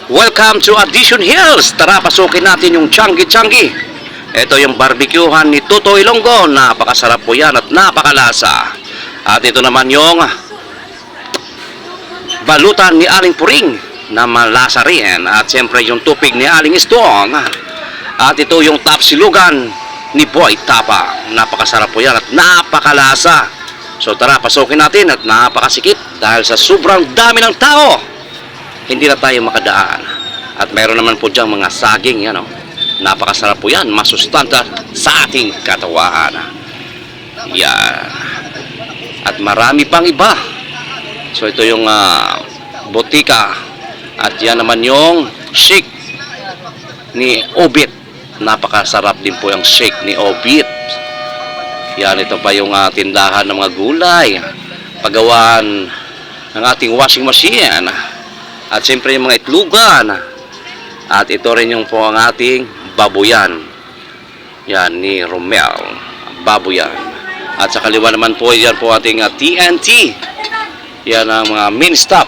Welcome to Addition Hills. Tara, pasukin natin yung Changi-Changi. Ito yung barbecuehan ni Toto Ilonggo. Napakasarap po yan at napakalasa. At ito naman yung balutan ni Aling Puring na malasa rin. At siyempre yung tupig ni Aling Istong. At ito yung tapsilugan ni Boy Tapa. Napakasarap po yan at napakalasa. So tara, pasukin natin at napakasikip dahil sa sobrang dami ng tao. Hindi na tayo makadaan. At mayroon naman po diyang mga saging, yan o. Napakasarap po yan, masustanta sa ating katawan. Yan. At marami pang iba. So ito yung botika. At yan naman yung shake ni Obit. Napakasarap din po yung shake ni Obit. Yan, ito pa yung tindahan ng mga gulay. Pagawaan ng ating washing machine. At siyempre yung mga itlugan. At ito rin yung po ang ating baboyan. Yan, ni Romel. Baboyan. At sa kaliwa naman po, yan po ating TNT. Yan ang mga main stop.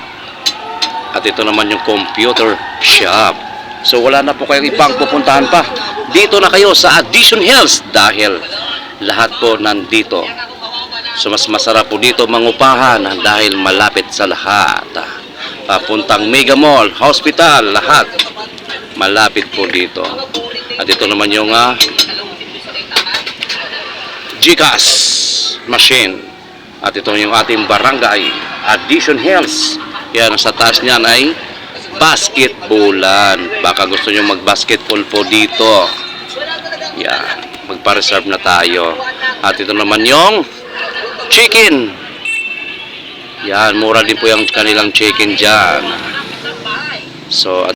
At ito naman yung computer shop. So wala na po kayong ibang pupuntahan pa. Dito na kayo sa Addition Hills dahil lahat po nandito. So mas masarap po dito mangupahan dahil malapit sa lahat. Papuntang Mega Mall, hospital, lahat malapit po dito. At ito naman yung GCash machine. At ito yung ating barangay Addition Hills. Yan, sa taas niyan ay basketballan. Baka gusto nyo mag-basketball po dito. Yan, magpa-reserve na tayo. At ito naman yung chicken. Yan, mura din po yung kanilang chicken dyan. So